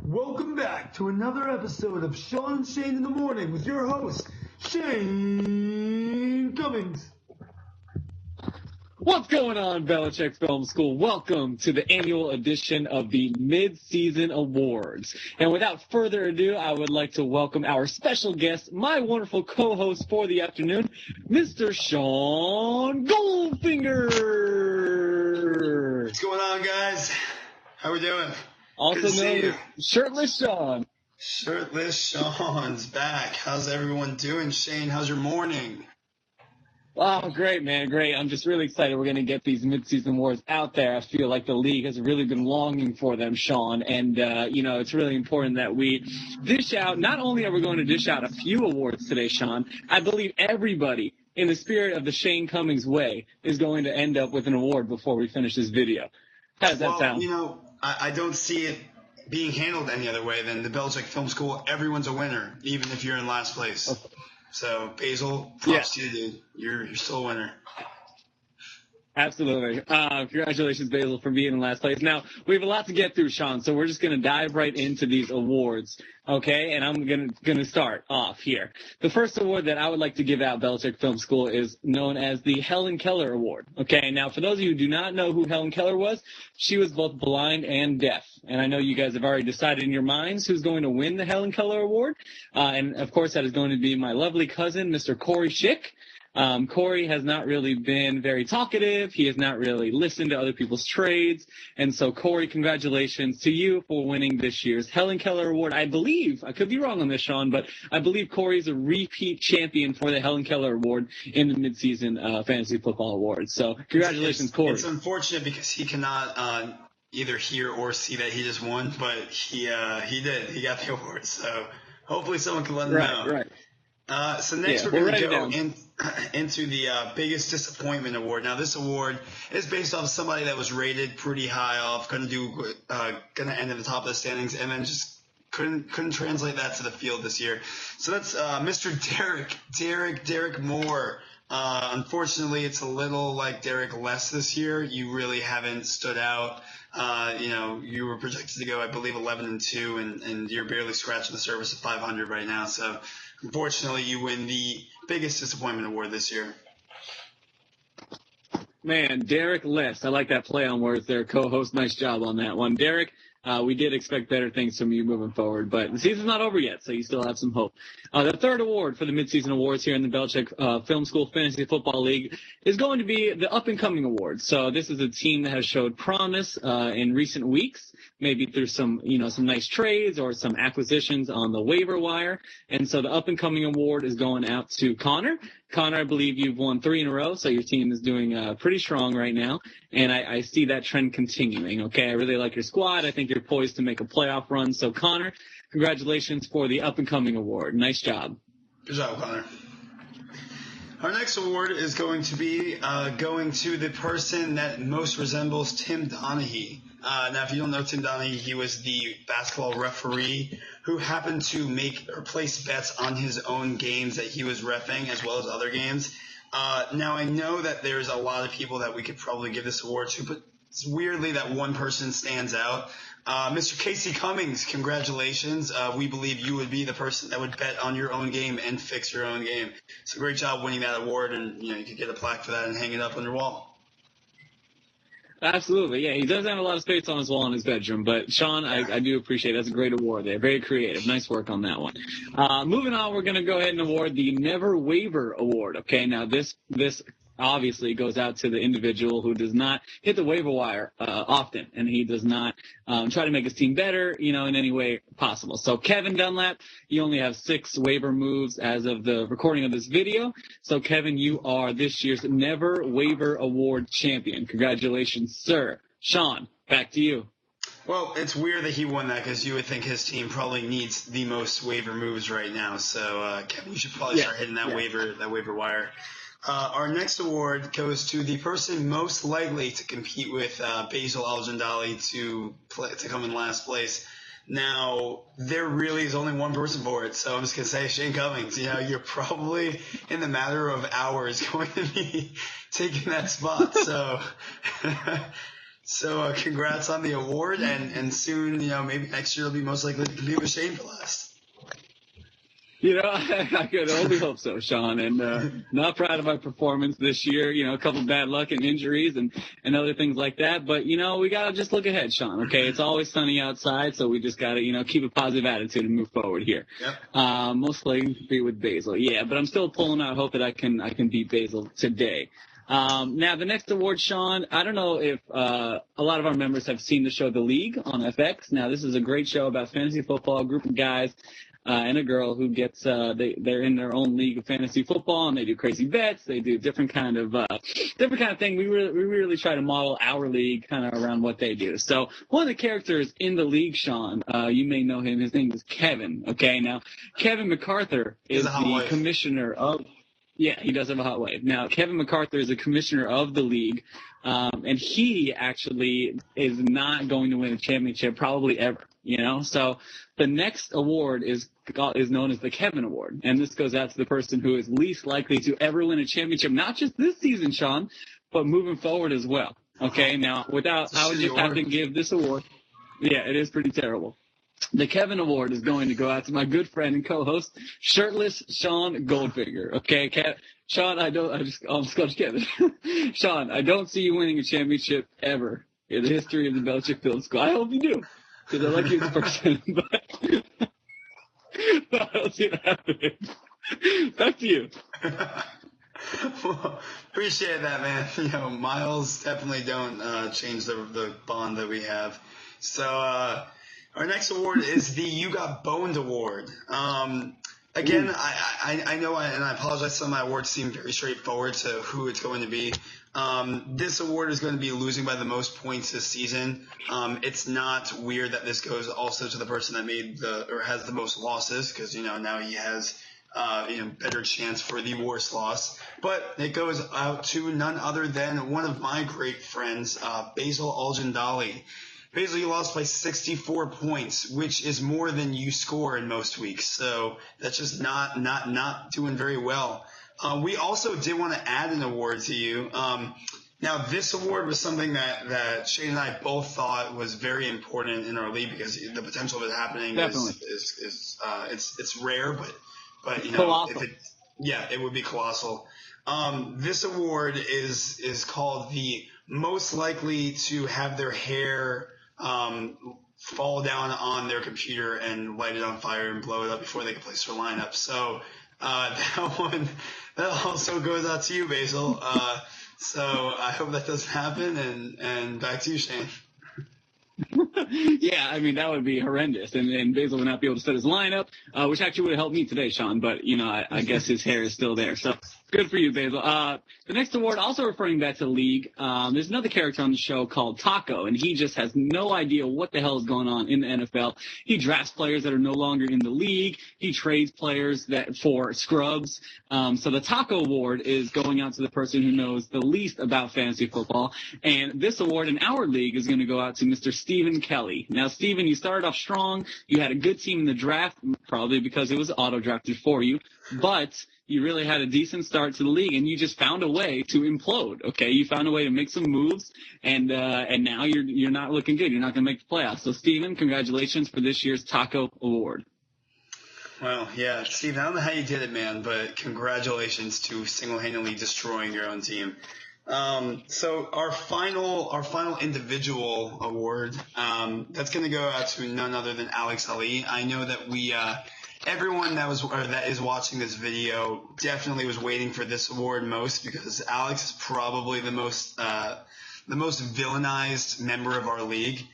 Welcome back to another episode of Sean and Shane in the Morning with your host, Shane Cummings. What's going on, Belichick Film School? Welcome to the annual edition of the Midseason Awards. And without further ado, I would like to welcome our special guest, my wonderful co-host for the afternoon, Mr. Sean Goldfinger. What's going on, guys? How we doing? Also known as Shirtless Sean. Shirtless Sean's back. How's everyone doing? Shane, how's your morning? Oh, great, man, great. I'm just really excited we're going to get these midseason awards out there. I feel like the league has really been longing for them, Sean. And, it's really important that we dish out. Not only are we going to dish out a few awards today, Sean, I believe everybody, in the spirit of the Shane Cummings way, is going to end up with an award before we finish this video. How does that sound? I don't see it being handled any other way than the Belichick Film School. Everyone's a winner, even if you're in last place. Okay. So, Basil, props to you, dude. You're still a winner. Absolutely. Congratulations, Basil, for being in last place. Now, we have a lot to get through, Sean, so we're just going to dive right into these awards, okay? And I'm going to start off here. The first award that I would like to give out, Belichick Film School, is known as the Helen Keller Award, okay? Now, for those of you who do not know who Helen Keller was, she was both blind and deaf. And I know you guys have already decided in your minds who's going to win the Helen Keller Award. And, of course, that is going to be my lovely cousin, Mr. Corey Schick. Corey has not really been very talkative. He has not really listened to other people's trades. And so, Corey, congratulations to you for winning this year's Helen Keller Award. I believe, I could be wrong on this, Sean, but I believe Corey's a repeat champion for the Helen Keller Award in the midseason fantasy football awards. So, congratulations, Corey. It's unfortunate because he cannot either hear or see that he just won, but he did. He got the award. So, hopefully someone can let him know. Right. So next we're going to go into the biggest disappointment award. Now this award is based off somebody that was rated pretty high off, going to end at the top of the standings, and then just couldn't translate that to the field this year. So that's Mr. Derek Moore. Unfortunately, it's a little like Derek less this year. You really haven't stood out. You were projected to go, I believe, 11-2, and you're barely scratching the surface of 500 right now. So, unfortunately, you win the biggest disappointment award this year. Man, Derek Less. I like that play on words there, co-host. Nice job on that one. Derek, we did expect better things from you moving forward, but the season's not over yet, so you still have some hope. The third award for the midseason awards here in the Belichick Film School Fantasy Football League is going to be the up-and-coming award. So this is a team that has showed promise in recent weeks, maybe through some nice trades or some acquisitions on the waiver wire. And so the up-and-coming award is going out to Connor. Connor, I believe you've won 3 in a row, so your team is doing pretty strong right now, and I see that trend continuing, okay? I really like your squad. I think you're poised to make a playoff run. So, Connor, congratulations for the up-and-coming award. Nice job. Good job, Connor. Our next award is going to be going to the person that most resembles Tim Donaghy. Now, if you don't know Tim Donaghy, he was the basketball referee who happened to make or place bets on his own games that he was reffing as well as other games. Now, I know that there's a lot of people that we could probably give this award to, but it's weirdly that one person stands out. Mr. Casey Cummings, congratulations. We believe you would be the person that would bet on your own game and fix your own game. So great job winning that award, and you could get a plaque for that and hang it up on your wall. Absolutely, yeah. He does have a lot of space on his wall in his bedroom, but Sean, I do appreciate it. That's a great award there. Very creative. Nice work on that one. Moving on, we're going to go ahead and award the Never Waiver Award. Okay, now this obviously goes out to the individual who does not hit the waiver wire often, and he does not try to make his team better, in any way possible. So Kevin Dunlap, you only have 6 waiver moves as of the recording of this video. So Kevin, you are this year's Never Waiver Award champion. Congratulations, sir. Sean, back to you. Well, it's weird that he won that because you would think his team probably needs the most waiver moves right now. So Kevin, you should probably start hitting that waiver wire. Our next award goes to the person most likely to compete with Basil Algendali to come in last place. Now, there really is only one person for it, so I'm just going to say Shane Cummings. You're probably, in the matter of hours, going to be taking that spot. So So congrats on the award, and soon, maybe next year will be most likely to compete with Shane for last. I could only hope so, Sean. And not proud of my performance this year. A couple bad luck and injuries and other things like that. But, we got to just look ahead, Sean, okay? It's always sunny outside, so we just got to, keep a positive attitude and move forward here. Yep. Mostly be with Basil. Yeah, but I'm still pulling out hope that I can beat Basil today. Now, the next award, Sean, I don't know if a lot of our members have seen the show The League on FX. Now, this is a great show about fantasy football, a group of guys and a girl who gets they're in their own league of fantasy football, and they do crazy bets. They do different kind of thing. We really try to model our league kind of around what they do. So one of the characters in the league, Sean, you may know him. His name is Kevin. Okay, now Kevin MacArthur is the commissioner of. Yeah, he does have a hot wife. Now, Kevin MacArthur is the commissioner of the league, and he actually is not going to win a championship probably ever, So the next award is known as the Kevin Award, and this goes out to the person who is least likely to ever win a championship, not just this season, Sean, but moving forward as well. Okay, now, I would just have to give this award. Yeah, it is pretty terrible. The Kevin Award is going to go out to my good friend and co-host, shirtless Sean Goldfinger. Okay, Sean, I'm just going to Kevin. Sean, I don't see you winning a championship ever in the history of the Belichick Field School. I hope you do, because I like you as a person, but I don't see it happening. Back to you. Well, appreciate that, man. Miles definitely don't change the bond that we have. So, our next award is the You Got Boned Award. Again, I know, and I apologize, some of my awards seem very straightforward to who it's going to be. This award is going to be losing by the most points this season. It's not weird that this goes also to the person that has the most losses, because, now he has better chance for the worst loss. But it goes out to none other than one of my great friends, Basil Aljandali. Basically, you lost by 64 points, which is more than you score in most weeks. So that's just not doing very well. We also did want to add an award to you. Now, this award was something that Shane and I both thought was very important in our league, because the potential of it happening is it's rare, but colossal. It would be colossal. This award is called the most likely to have their hair fall down on their computer and light it on fire and blow it up before they can place their lineup. So that also goes out to you, Basil. So I hope that doesn't happen, and back to you, Shane. Yeah, I mean, that would be horrendous, and Basil would not be able to set his lineup, which actually would have helped me today, Sean, but, I guess his hair is still there, so good for you, Basil. The next award, also referring back to the league, there's another character on the show called Taco, and he just has no idea what the hell is going on in the NFL. He drafts players that are no longer in the league. He trades players for scrubs. So the Taco Award is going out to the person who knows the least about fantasy football, and this award in our league is going to go out to Mr. Stephen Kelly. Now, Stephen, you started off strong. You had a good team in the draft, probably because it was auto-drafted for you, but you really had a decent start to the league, and you just found a way to implode. Okay, you found a way to make some moves, and now you're not looking good. You're not going to make the playoffs. So, Steven, congratulations for this year's Taco Award. Well, yeah, Steven, I don't know how you did it, man, but congratulations to single-handedly destroying your own team. So our final individual award, that's going to go out to none other than Alex Ali. I know that everyone that is watching this video definitely was waiting for this award most, because Alex is probably the most villainized member of our league.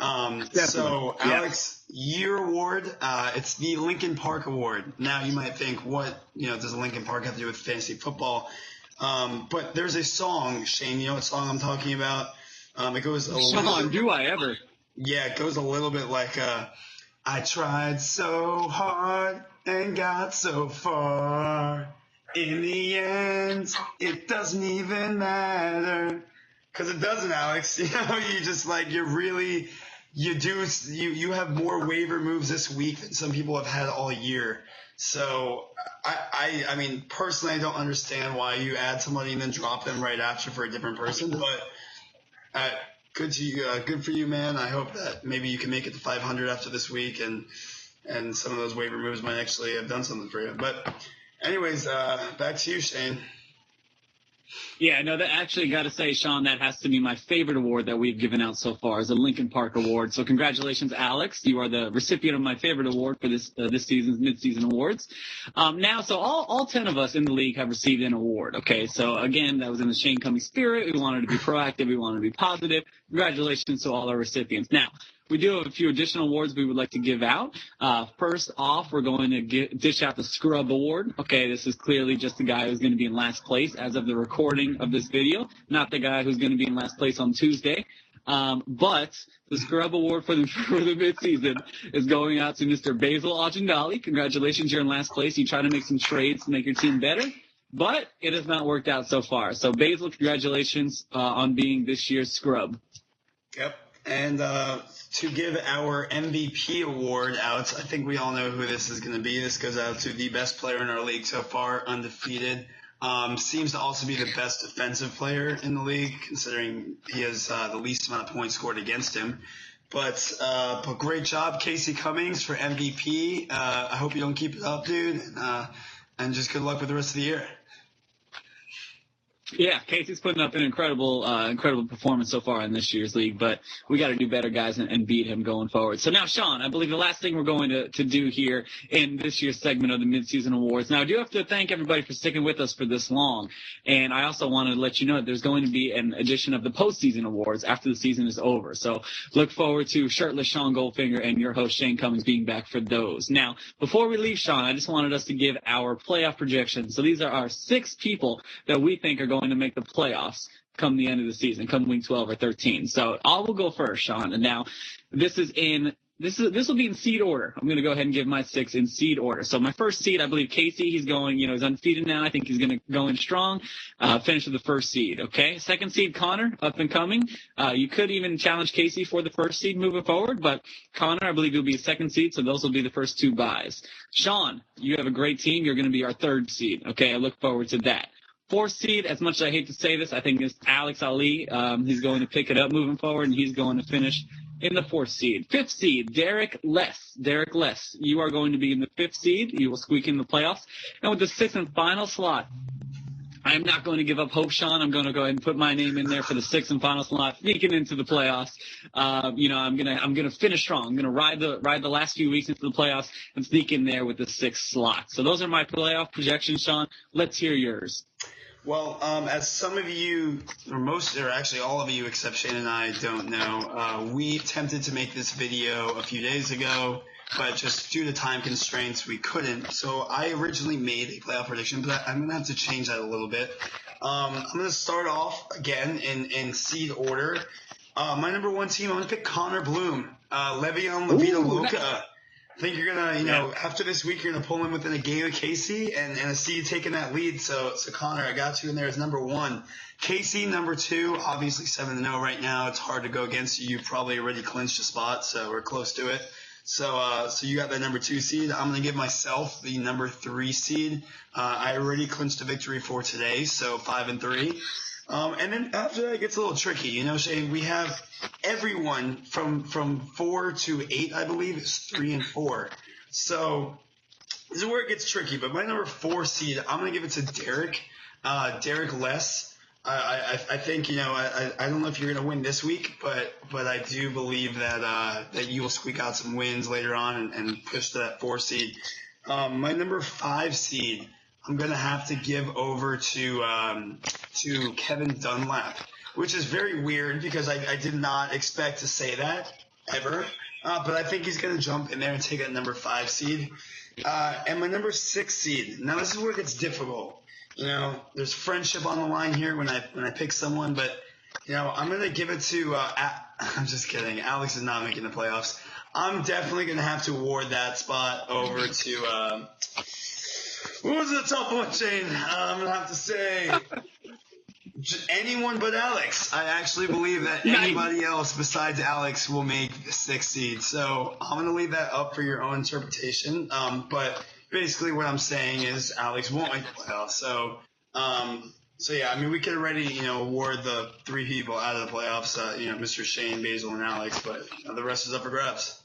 So Alex, your award, it's the Lincoln Park Award. Now you might think, what, does Lincoln Park have to do with fantasy football? But there's a song, Shane, you know what song I'm talking about? It goes a little bit, do I ever? Yeah, it goes a little bit like, I tried so hard and got so far. In the end, it doesn't even matter. 'Cause it doesn't, Alex. You just you have more waiver moves this week than some people have had all year. So I mean, personally, I don't understand why you add somebody and then drop them right after for a different person, but good to you. Good for you, man. I hope that maybe you can make it to 500 after this week, and some of those waiver moves might actually have done something for you. But anyways, back to you, Shane. Yeah, no, that actually got to say, Sean, that has to be my favorite award that we've given out so far, is the Lincoln Park Award. So congratulations, Alex. You are the recipient of my favorite award for this season's midseason awards. So all 10 of us in the league have received an award. Okay, so again, that was in the Shane Cummings spirit. We wanted to be proactive. We wanted to be positive. Congratulations to all our recipients. Now, we do have a few additional awards we would like to give out. First off, we're going to dish out the Scrub Award. Okay, this is clearly just the guy who's going to be in last place as of the recording of this video, not the guy who's going to be in last place on Tuesday. But the Scrub Award for the midseason is going out to Mr. Basil Ajandali. Congratulations, you're in last place. You try to make some trades to make your team better, but it has not worked out so far. So, Basil, congratulations on being this year's Scrub. Yep. And to give our MVP award out, I think we all know who this is going to be. This goes out to the best player in our league so far, undefeated. Seems to also be the best defensive player in the league, considering he has the least amount of points scored against him. But great job, Casey Cummings, for MVP. I hope you don't keep it up, dude. And just good luck with the rest of the year. Yeah, Casey's putting up an incredible performance so far in this year's league, but we got to do better, guys, and beat him going forward. So now, Sean, I believe the last thing we're going to do here in this year's segment of the midseason awards. Now, I do have to thank everybody for sticking with us for this long, and I also wanted to let you know that there's going to be an edition of the postseason awards after the season is over. So look forward to shirtless Sean Goldfinger and your host Shane Cummings being back for those. Now, before we leave, Sean, I just wanted us to give our playoff projections. So these are our 6 people that we think are going to make the playoffs come the end of the season, come week 12 or 13. So I will go first, Sean. And now this will be in seed order. I'm going to go ahead and give my 6 in seed order. So my first seed, I believe Casey, he's going, he's undefeated now. I think he's going to go in strong, finish with the first seed. Okay. Second seed, Connor, up and coming. You could even challenge Casey for the first seed moving forward, but Connor, I believe, will be second seed. So those will be the first 2 buys. Sean, you have a great team. You're going to be our third seed. Okay. I look forward to that. 4th seed, as much as I hate to say this, I think it's Alex Ali. He's going to pick it up moving forward, and he's going to finish in the 4th seed. 5th seed, Derek Less. Derek Less, you are going to be in the 5th seed. You will squeak in the playoffs. And with the 6th and final slot, I'm not going to give up hope, Sean. I'm going to go ahead and put my name in there for the 6th and final slot, sneaking into the playoffs. I'm gonna finish strong. I'm gonna ride the last few weeks into the playoffs and sneak in there with the 6th slot. So those are my playoff projections, Sean. Let's hear yours. Well, as some of you, or actually all of you except Shane and I don't know, we attempted to make this video a few days ago, but just due to time constraints, we couldn't. So I originally made a playoff prediction, but I'm going to have to change that a little bit. I'm going to start off again in seed order. My number 1 team, I'm going to pick Connor Bloom, Le'Veon Loca. I think you're going to, after this week, you're going to pull in within a game of Casey, and I see you taking that lead. So Connor, I got you in there as number 1. Casey, number 2, obviously 7-0 right now. It's hard to go against you. You probably already clinched a spot, so we're close to it. So you got that number 2 seed. I'm going to give myself the number 3 seed. I already clinched a victory for today, so 5-3. And then after that, it gets a little tricky. Shane, we have everyone from 4 to 8, I believe, is 3 and 4. So this is where it gets tricky. But my number 4 seed, I'm going to give it to Derek. Derek Less. I think, I don't know if you're going to win this week, but I do believe that you will squeak out some wins later on and push to that 4 seed. My number 5 seed, I'm going to have to give over to Kevin Dunlap, which is very weird because I did not expect to say that ever. But I think he's going to jump in there and take that number 5 seed. And my number 6 seed, now this is where it gets difficult. There's friendship on the line here when I pick someone, but, I'm going to give it to I'm just kidding. Alex is not making the playoffs. I'm definitely going to have to award that spot over to what was the top one, Shane? I'm going to have to say anyone but Alex. I actually believe that anybody else besides Alex will make the 6th seed. So I'm going to leave that up for your own interpretation. But basically what I'm saying is Alex won't make the playoffs. So, So yeah, I mean, we could already, award the 3 people out of the playoffs, Mr. Shane, Basil, and Alex, but the rest is up for grabs.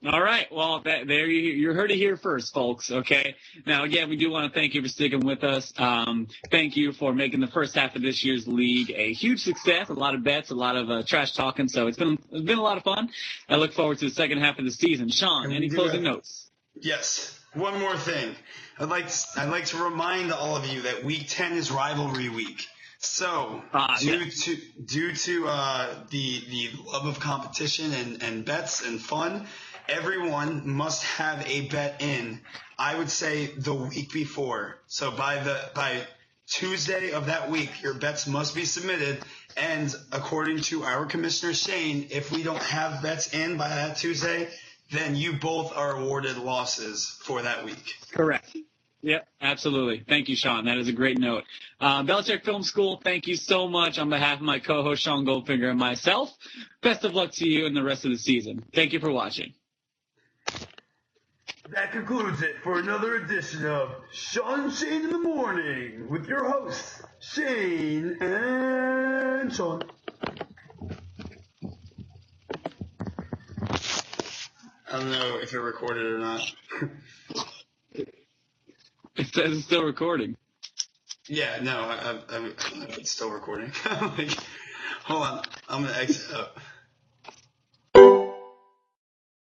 All right. Well, there you heard it here first, folks. Okay. Now, again, we do want to thank you for sticking with us. Thank you for making the first half of this year's league a huge success. A lot of bets, a lot of trash talking. So it's been a lot of fun. I look forward to the second half of the season. Sean, any closing notes? Yes. One more thing. I'd like to remind all of you that Week 10 is rivalry week. So due to the love of competition and bets and fun, everyone must have a bet in, I would say, the week before. So by Tuesday of that week, your bets must be submitted. And according to our commissioner, Shane, if we don't have bets in by that Tuesday, then you both are awarded losses for that week. Correct. Yep, absolutely. Thank you, Sean. That is a great note. Belichick Film School, thank you so much on behalf of my co-host Sean Goldfinger and myself. Best of luck to you in the rest of the season. Thank you for watching. That concludes it for another edition of Shane in the Morning with your hosts, Shane and Sean. I don't know if it recorded or not. It says it's still recording. Yeah, no, it's still recording. Hold on, I'm gonna exit out.